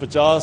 50,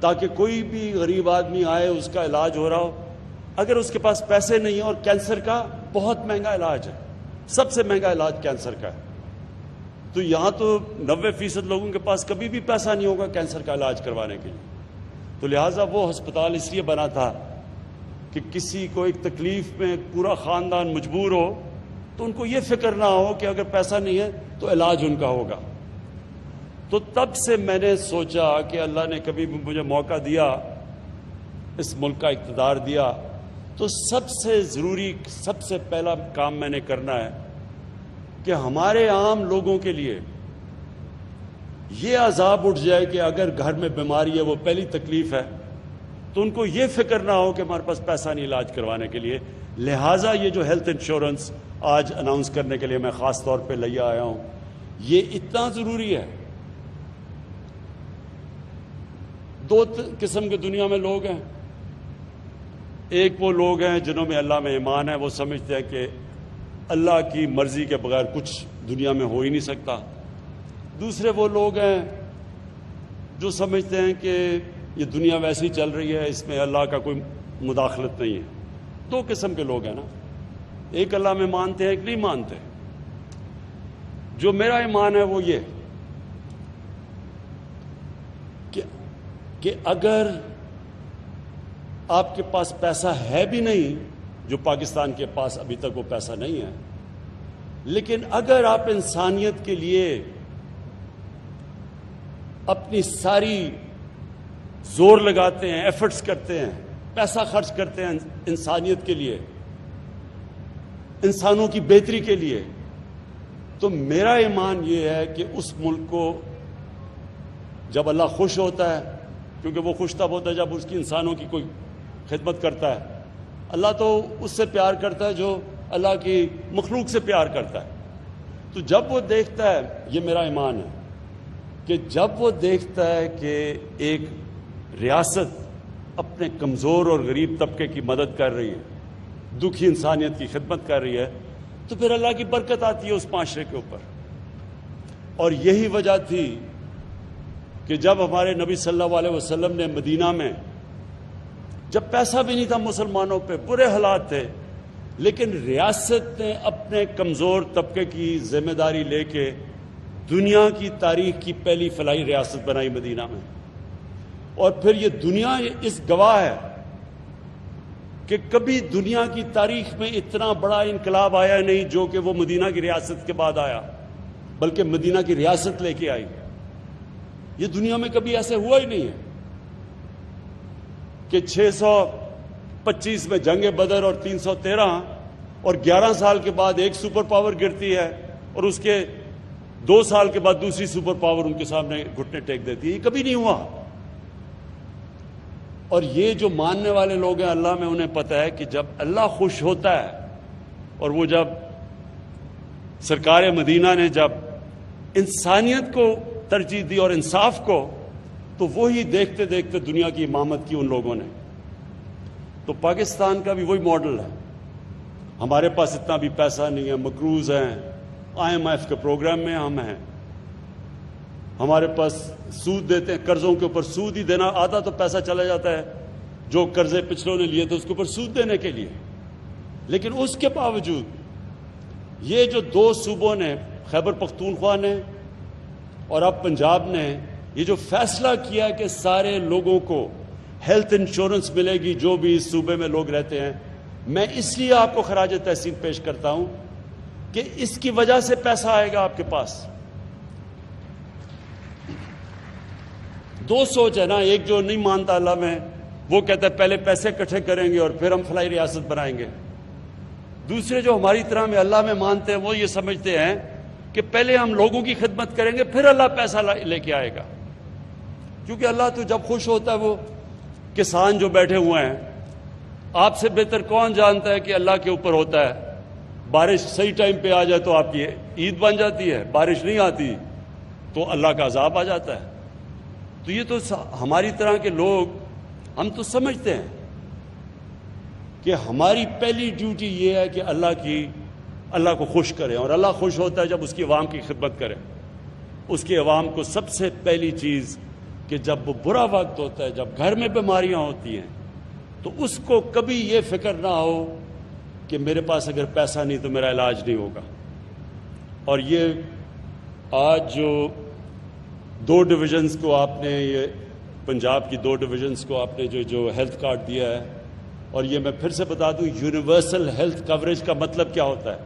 تاکہ کوئی بھی غریب آدمی آئے اس کا علاج ہو رہا ہو. اگر اس کے پاس پیسے نہیں ہیں، اور کینسر کا بہت مہنگا علاج ہے، سب سے مہنگا علاج کینسر کا ہے، تو یہاں تو 90% لوگوں کے پاس کبھی بھی پیسہ نہیں ہوگا کینسر کا علاج کروانے کے لیے. تو لہٰذا وہ ہسپتال اس لیے بنا تھا کہ کسی کو ایک تکلیف میں پورا خاندان مجبور ہو تو ان کو یہ فکر نہ ہو کہ اگر پیسہ نہیں ہے تو علاج ان کا ہوگا. تو تب سے میں نے سوچا کہ اللہ نے کبھی بھی مجھے موقع دیا، اس ملک کا اقتدار دیا، تو سب سے ضروری، سب سے پہلا کام میں نے کرنا ہے کہ ہمارے عام لوگوں کے لیے یہ عذاب اٹھ جائے کہ اگر گھر میں بیماری ہے، وہ پہلی تکلیف ہے، تو ان کو یہ فکر نہ ہو کہ ہمارے پاس پیسہ نہیں علاج کروانے کے لیے. لہٰذا یہ جو ہیلتھ انشورنس آج اناؤنس کرنے کے لیے میں خاص طور پہ لے آیا ہوں، یہ اتنا ضروری ہے. دو قسم کے دنیا میں لوگ ہیں. ایک وہ لوگ ہیں جنہوں میں اللہ میں ایمان ہے، وہ سمجھتے ہیں کہ اللہ کی مرضی کے بغیر کچھ دنیا میں ہو ہی نہیں سکتا. دوسرے وہ لوگ ہیں جو سمجھتے ہیں کہ یہ دنیا ویسی چل رہی ہے، اس میں اللہ کا کوئی مداخلت نہیں ہے. دو قسم کے لوگ ہیں نا، ایک اللہ میں مانتے ہیں، ایک نہیں مانتے. جو میرا ایمان ہے وہ یہ کہ اگر آپ کے پاس پیسہ ہے بھی نہیں، جو پاکستان کے پاس ابھی تک وہ پیسہ نہیں ہے، لیکن اگر آپ انسانیت کے لیے اپنی ساری زور لگاتے ہیں، ایفرٹس کرتے ہیں، پیسہ خرچ کرتے ہیں انسانیت کے لیے، انسانوں کی بہتری کے لیے، تو میرا ایمان یہ ہے کہ اس ملک کو جب اللہ خوش ہوتا ہے، کیونکہ وہ خوش تب ہوتا ہے جب اس کی انسانوں کی کوئی خدمت کرتا ہے. اللہ تو اس سے پیار کرتا ہے جو اللہ کی مخلوق سے پیار کرتا ہے. تو جب وہ دیکھتا ہے، یہ میرا ایمان ہے کہ جب وہ دیکھتا ہے کہ ایک ریاست اپنے کمزور اور غریب طبقے کی مدد کر رہی ہے، دکھی انسانیت کی خدمت کر رہی ہے، تو پھر اللہ کی برکت آتی ہے اس معاشرے کے اوپر. اور یہی وجہ تھی کہ جب ہمارے نبی صلی اللہ علیہ وسلم نے مدینہ میں، جب پیسہ بھی نہیں تھا مسلمانوں پہ، برے حالات تھے، لیکن ریاست نے اپنے کمزور طبقے کی ذمہ داری لے کے دنیا کی تاریخ کی پہلی فلاحی ریاست بنائی مدینہ میں. اور پھر یہ دنیا اس گواہ ہے کہ کبھی دنیا کی تاریخ میں اتنا بڑا انقلاب آیا نہیں جو کہ وہ مدینہ کی ریاست کے بعد آیا، بلکہ مدینہ کی ریاست لے کے آئی. یہ دنیا میں کبھی ایسے ہوا ہی نہیں ہے کہ 625 میں جنگ بدر اور 313 اور 11 سال کے بعد ایک سپر پاور گرتی ہے اور اس کے 2 سال کے بعد دوسری سپر پاور ان کے سامنے گھٹنے ٹیک دیتی ہے. یہ کبھی نہیں ہوا. اور یہ جو ماننے والے لوگ ہیں اللہ میں، انہیں پتہ ہے کہ جب اللہ خوش ہوتا ہے، اور وہ جب سرکار مدینہ نے جب انسانیت کو ترجیح دی اور انصاف کو، تو وہی دیکھتے دیکھتے دنیا کی امامت کی ان لوگوں نے. تو پاکستان کا بھی وہی ماڈل ہے. ہمارے پاس اتنا بھی پیسہ نہیں ہے، مقروض ہیں، IMF کے پروگرام میں ہم ہیں، ہمارے پاس سود دیتے ہیں، قرضوں کے اوپر سود ہی دینا، آدھا تو پیسہ چلا جاتا ہے جو قرضے پچھلوں نے لیے تھے اس کے اوپر سود دینے کے لیے. لیکن اس کے باوجود یہ جو 2 صوبوں نے، خیبر پختونخوا نے اور اب پنجاب نے، یہ جو فیصلہ کیا کہ سارے لوگوں کو ہیلتھ انشورنس ملے گی جو بھی اس صوبے میں لوگ رہتے ہیں، میں اس لیے آپ کو خراج تحسین پیش کرتا ہوں کہ اس کی وجہ سے پیسہ آئے گا آپ کے پاس. 2 سوچ ہے نا، ایک جو نہیں مانتا اللہ میں، وہ کہتا ہے پہلے پیسے اکٹھے کریں گے اور پھر ہم فلاحی ریاست بنائیں گے. دوسرے جو ہماری طرح میں اللہ میں مانتے ہیں، وہ یہ سمجھتے ہیں کہ پہلے ہم لوگوں کی خدمت کریں گے پھر اللہ پیسہ لے کے آئے گا. کیونکہ اللہ تو جب خوش ہوتا ہے، وہ کسان جو بیٹھے ہوئے ہیں، آپ سے بہتر کون جانتا ہے کہ اللہ کے اوپر ہوتا ہے. بارش صحیح ٹائم پہ آ جائے تو آپ کی عید بن جاتی ہے، بارش نہیں آتی تو اللہ کا عذاب آ جاتا ہے. تو یہ تو ہماری طرح کے لوگ، ہم تو سمجھتے ہیں کہ ہماری پہلی ڈیوٹی یہ ہے کہ اللہ کو خوش کریں، اور اللہ خوش ہوتا ہے جب اس کی عوام کی خدمت کریں. اس کی عوام کو سب سے پہلی چیز کہ جب وہ برا وقت ہوتا ہے، جب گھر میں بیماریاں ہوتی ہیں، تو اس کو کبھی یہ فکر نہ ہو کہ میرے پاس اگر پیسہ نہیں تو میرا علاج نہیں ہوگا۔ اور یہ آج جو 2 ڈویژنز کو آپ نے، یہ پنجاب کی 2 ڈویژنز کو آپ نے جو ہیلتھ کارڈ دیا ہے، اور یہ میں پھر سے بتا دوں، یونیورسل ہیلتھ کوریج کا مطلب کیا ہوتا ہے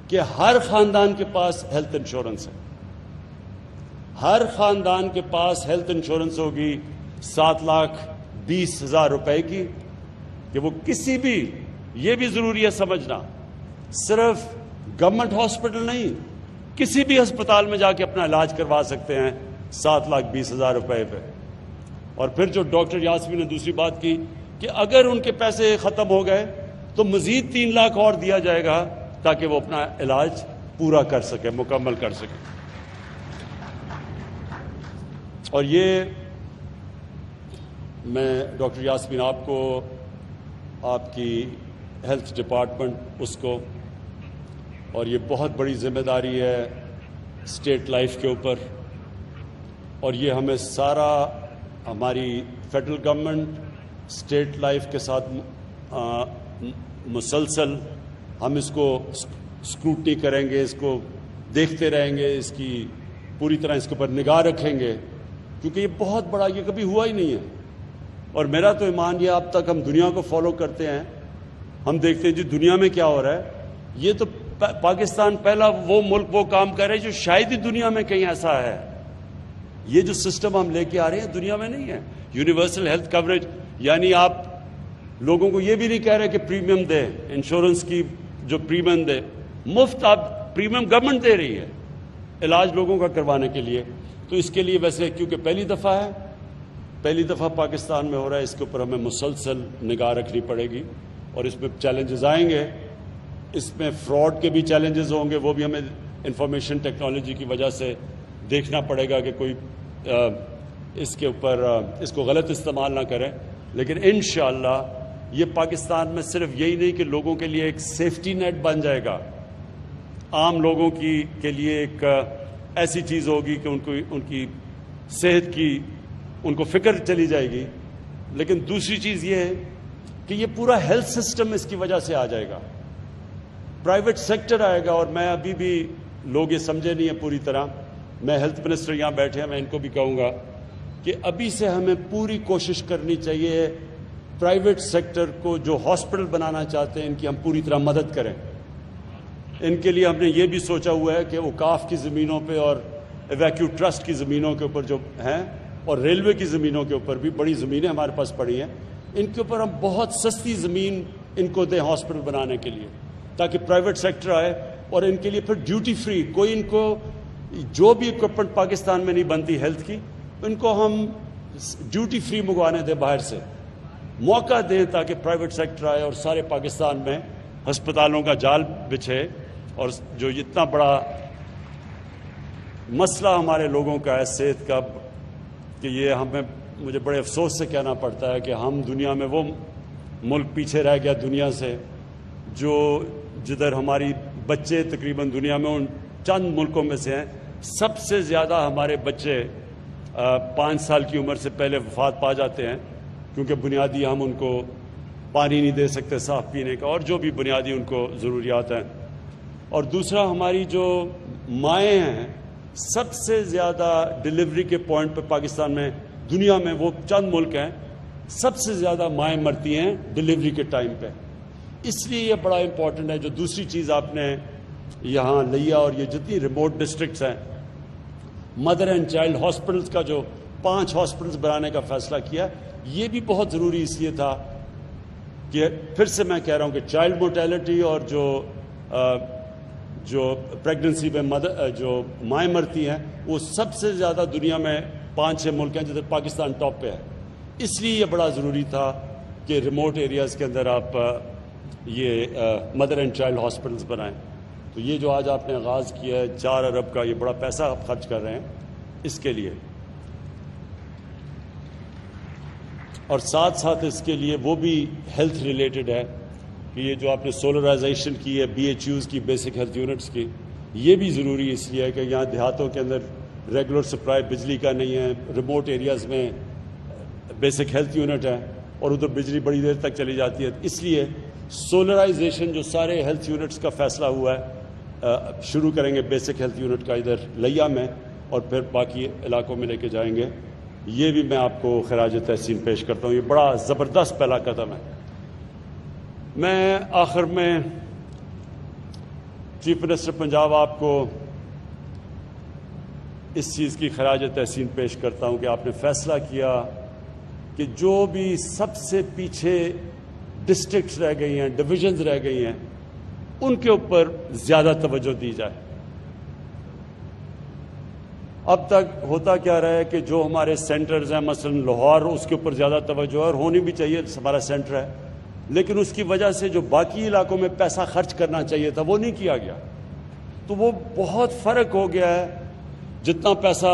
کہ ہر خاندان کے پاس ہیلتھ انشورنس ہے، ہر خاندان کے پاس ہیلتھ انشورنس ہوگی 7,20,000 روپے کی، کہ وہ کسی بھی، یہ بھی ضروری ہے سمجھنا، صرف گورنمنٹ ہاسپٹل نہیں، کسی بھی ہسپتال میں جا کے اپنا علاج کروا سکتے ہیں 7,20,000 روپے پہ۔ اور پھر جو ڈاکٹر یاسمین نے دوسری بات کی کہ اگر ان کے پیسے ختم ہو گئے تو مزید 3 لاکھ اور دیا جائے گا تاکہ وہ اپنا علاج پورا کر سکے، مکمل کر سکے۔ اور یہ میں ڈاکٹر یاسمین آپ کو، آپ کی ہیلتھ ڈپارٹمنٹ اس کو، اور یہ بہت بڑی ذمہ داری ہے اسٹیٹ لائف کے اوپر، اور یہ ہمیں سارا، ہماری فیڈرل گورنمنٹ اسٹیٹ لائف کے ساتھ مسلسل ہم اس کو اسکروٹنی کریں گے، اس کو دیکھتے رہیں گے، اس کی پوری طرح اس کے اوپر نگاہ رکھیں گے، کیونکہ یہ بہت بڑا، یہ کبھی ہوا ہی نہیں ہے۔ اور میرا تو ایمان یہ، اب تک ہم دنیا کو فالو کرتے ہیں، ہم دیکھتے ہیں جی دنیا میں کیا ہو رہا ہے، یہ تو پاکستان پہلا وہ ملک وہ کام کر رہے ہیں جو شاید ہی دنیا میں کہیں ایسا ہے۔ یہ جو سسٹم ہم لے کے آ رہے ہیں دنیا میں نہیں ہے، یونیورسل ہیلتھ کوریج، یعنی آپ لوگوں کو یہ بھی نہیں کہہ رہے کہ پریمیم دے، انشورنس کی جو پریمیم دے، مفت آپ پریمیم گورنمنٹ دے رہی ہے علاج لوگوں کا کروانے کے لیے۔ تو اس کے لیے ویسے کیونکہ پہلی دفعہ پاکستان میں ہو رہا ہے، اس کے اوپر ہمیں مسلسل نگاہ رکھنی پڑے گی، اور اس میں چیلنجز آئیں گے، اس میں فراڈ کے بھی چیلنجز ہوں گے، وہ بھی ہمیں انفارمیشن ٹیکنالوجی کی وجہ سے دیکھنا پڑے گا کہ کوئی اس کے اوپر اس کو غلط استعمال نہ کرے۔ لیکن انشاءاللہ یہ پاکستان میں صرف یہی نہیں کہ لوگوں کے لیے ایک سیفٹی نیٹ بن جائے گا، عام لوگوں کے لیے ایک ایسی چیز ہوگی کہ ان کی صحت کی ان کو فکر چلی جائے گی، لیکن دوسری چیز یہ ہے کہ یہ پورا ہیلتھ سسٹم اس کی وجہ سے آ جائے گا، پرائیویٹ سیکٹر آئے گا۔ اور میں ابھی بھی، لوگ یہ سمجھے نہیں ہیں پوری طرح، میں ہیلتھ منسٹر یہاں بیٹھے ہیں، میں ان کو بھی کہوں گا کہ ابھی سے ہمیں پوری کوشش کرنی چاہیے پرائیویٹ سیکٹر کو جو ہاسپٹل بنانا چاہتے ہیں ان کی ہم پوری طرح مدد کریں۔ ان کے لیے ہم نے یہ بھی سوچا ہوا ہے کہ اوقاف کی زمینوں پہ اور ایویکیو ٹرسٹ کی زمینوں کے اوپر جو ہیں، اور ریلوے کی زمینوں کے اوپر بھی بڑی زمینیں ہمارے پاس پڑی ہیں، ان کے اوپر ہم بہت سستی زمین ان کو دیں ہاسپٹل بنانے کے لیے، تاکہ پرائیویٹ سیکٹر آئے، اور ان کے لیے پھر ڈیوٹی فری، کوئی ان کو جو بھی اکوپمنٹ پاکستان میں نہیں بنتی ہیلتھ کی، ان کو ہم ڈیوٹی فری منگوانے دیں، باہر سے موقع دیں تاکہ پرائیویٹ سیکٹر آئے اور سارے پاکستان میں ہسپتالوں کا جال بچھے۔ اور جو اتنا بڑا مسئلہ ہمارے لوگوں کا ہے صحت کا، کہ یہ مجھے بڑے افسوس سے کہنا پڑتا ہے کہ ہم دنیا میں وہ ملک پیچھے رہ گیا دنیا سے، جدھر ہماری بچے تقریباً دنیا میں ان چند ملکوں میں سے ہیں، سب سے زیادہ ہمارے بچے 5 سال کی عمر سے پہلے وفات پا جاتے ہیں، کیونکہ بنیادی ہم ان کو پانی نہیں دے سکتے صاف پینے کا، اور جو بھی بنیادی ان کو ضروریات ہیں۔ اور دوسرا، ہماری جو مائیں ہیں، سب سے زیادہ ڈیلیوری کے پوائنٹ پہ پاکستان میں، دنیا میں وہ چند ملک ہیں، سب سے زیادہ مائیں مرتی ہیں ڈیلیوری کے ٹائم پہ۔ اس لیے یہ بڑا امپورٹنٹ ہے۔ جو دوسری چیز آپ نے یہاں لیا، اور یہ جتنی ریموٹ ڈسٹرکٹس ہیں، مدر اینڈ چائلڈ ہاسپٹلس کا جو 5 ہاسپٹلس بنانے کا فیصلہ کیا، یہ بھی بہت ضروری اس لیے تھا کہ پھر سے میں کہہ رہا ہوں کہ چائلڈ مورٹیلٹی اور جو پریگننسی میں جو مائیں مرتی ہیں، وہ سب سے زیادہ دنیا میں 5-6 ملک ہیں جدھر پاکستان ٹاپ پہ ہے۔ اس لیے یہ بڑا ضروری تھا کہ ریموٹ ایریاز کے اندر آپ یہ مدر اینڈ چائلڈ ہاسپٹلس بنائیں۔ تو یہ جو آج آپ نے آغاز کیا ہے 4 ارب کا، یہ بڑا پیسہ آپ خرچ کر رہے ہیں اس کے لیے، اور ساتھ اس کے لیے وہ بھی ہیلتھ ریلیٹڈ ہے کہ یہ جو آپ نے سولرائزیشن کی ہے BHUs کی، بیسک ہیلتھ یونٹس کی، یہ بھی ضروری اس لیے ہے کہ یہاں دیہاتوں کے اندر ریگولر سپلائی بجلی کا نہیں ہے، ریموٹ ایریاز میں بیسک ہیلتھ یونٹ ہے اور ادھر بجلی بڑی دیر تک چلی جاتی ہے. اس لیے سولرائزیشن جو سارے ہیلتھ یونٹس کا فیصلہ ہوا ہے شروع کریں گے بیسک ہیلتھ یونٹ کا ادھر لیا میں، اور پھر باقی علاقوں میں لے کے جائیں گے. یہ بھی میں آپ کو خراج تحسین پیش کرتا ہوں. یہ بڑا زبردست پہلا قدم ہے. میں آخر میں چیف منسٹر پنجاب آپ کو اس چیز کی خراج تحسین پیش کرتا ہوں کہ آپ نے فیصلہ کیا کہ جو بھی سب سے پیچھے ڈسٹرکٹس رہ گئی ہیں، ڈویژنز رہ گئی ہیں، ان کے اوپر زیادہ توجہ دی جائے. اب تک ہوتا کیا رہا ہے کہ جو ہمارے سینٹرز ہیں، مثلا لاہور، اس کے اوپر زیادہ توجہ ہے اور ہونی بھی چاہیے، ہمارا سینٹر ہے، لیکن اس کی وجہ سے جو باقی علاقوں میں پیسہ خرچ کرنا چاہیے تھا وہ نہیں کیا گیا. تو وہ بہت فرق ہو گیا ہے. جتنا پیسہ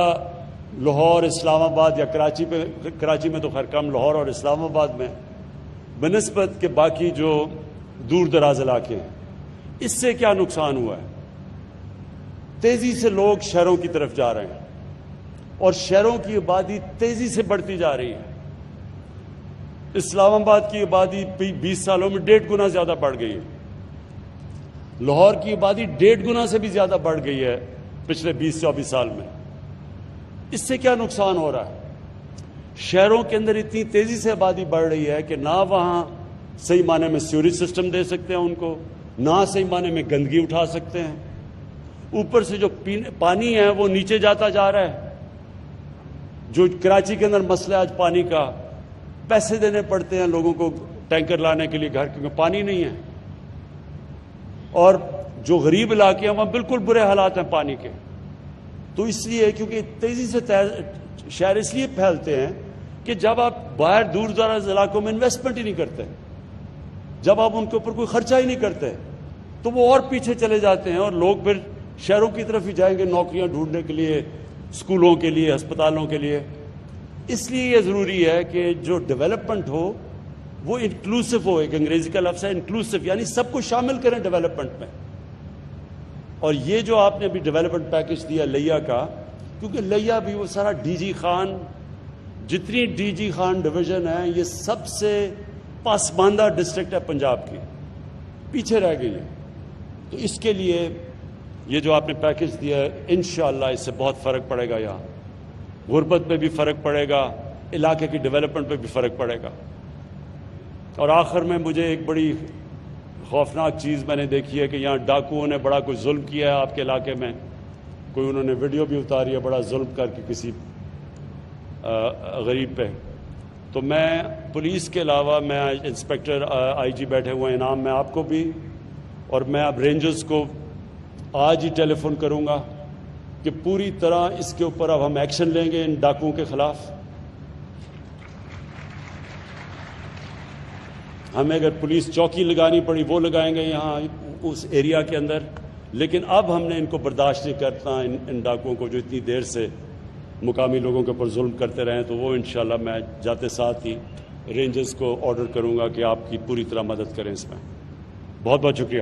لاہور، اسلام آباد یا کراچی میں تو خیر کم، لاہور اور اسلام آباد میں بنسبت کے باقی جو دور دراز علاقے ہیں، اس سے کیا نقصان ہوا ہے؟ تیزی سے لوگ شہروں کی طرف جا رہے ہیں اور شہروں کی آبادی تیزی سے بڑھتی جا رہی ہے. اسلام آباد کی آبادی 20 سالوں میں 1.5 گنا زیادہ بڑھ گئی ہے. لاہور کی آبادی 1.5 گنا سے بھی زیادہ بڑھ گئی ہے پچھلے 20-24 سال میں. اس سے کیا نقصان ہو رہا ہے؟ شہروں کے اندر اتنی تیزی سے آبادی بڑھ رہی ہے کہ نہ وہاں صحیح معنی میں سیوریج سسٹم دے سکتے ہیں ان کو، نہ صحیح معنی میں گندگی اٹھا سکتے ہیں. اوپر سے جو پانی ہے وہ نیچے جاتا جا رہا ہے. جو کراچی کے اندر مسئلہ آج پانی کا، پیسے دینے پڑتے ہیں لوگوں کو ٹینکر لانے کے لیے گھر، کیونکہ پانی نہیں ہے. اور جو غریب علاقے ہیں وہاں بالکل برے حالات ہیں پانی کے. تو اس لیے کیونکہ تیزی سے شہر اس لیے پھیلتے ہیں کہ جب آپ باہر دور دراز علاقوں میں انویسٹمنٹ ہی نہیں کرتے، جب آپ ان کے اوپر کوئی خرچہ ہی نہیں کرتے، تو وہ اور پیچھے چلے جاتے ہیں اور لوگ پھر شہروں کی طرف ہی جائیں گے نوکریاں ڈھونڈنے کے لیے، اسکولوں کے لیے، ہسپتالوں کے لیے. اس لیے یہ ضروری ہے کہ جو ڈیولپمنٹ ہو وہ انکلوسیو ہو. ایک انگریزی کا لفظ ہے انکلوسیو، یعنی سب کو شامل کریں ڈیولپمنٹ میں. اور یہ جو آپ نے ابھی ڈیولپمنٹ پیکج دیا لیا کا، کیونکہ لیا بھی وہ سارا ڈی جی خان، جتنی ڈی جی خان ڈویژن ہے، یہ سب سے پسماندہ ڈسٹرکٹ ہے پنجاب کی، پیچھے رہ گئی ہے. تو اس کے لیے یہ جو آپ نے پیکج دیا ہے، انشاءاللہ اس سے بہت فرق پڑے گا. یہاں غربت میں بھی فرق پڑے گا، علاقے کی ڈیولپمنٹ پہ بھی فرق پڑے گا. اور آخر میں مجھے ایک بڑی خوفناک چیز میں نے دیکھی ہے کہ یہاں ڈاکوؤں نے بڑا کچھ ظلم کیا ہے آپ کے علاقے میں. کوئی انہوں نے ویڈیو بھی اتاری ہے بڑا ظلم کر کے کسی غریب پہ. تو میں پولیس کے علاوہ، میں انسپیکٹر آئی جی بیٹھے ہوئے ہیں انعام میں آپ کو بھی، اور میں اب رینجرز کو آج ہی ٹیلی فون کروں گا کہ پوری طرح اس کے اوپر اب ہم ایکشن لیں گے ان ڈاکوؤں کے خلاف. ہمیں اگر پولیس چوکی لگانی پڑی وہ لگائیں گے یہاں اس ایریا کے اندر، لیکن اب ہم نے ان کو برداشت نہیں کرتا، ان ڈاکوؤں کو جو اتنی دیر سے مقامی لوگوں کے اوپر ظلم کرتے رہے. تو وہ انشاءاللہ میں جاتے ساتھ ہی رینجرز کو آرڈر کروں گا کہ آپ کی پوری طرح مدد کریں اس میں. بہت بہت شکریہ.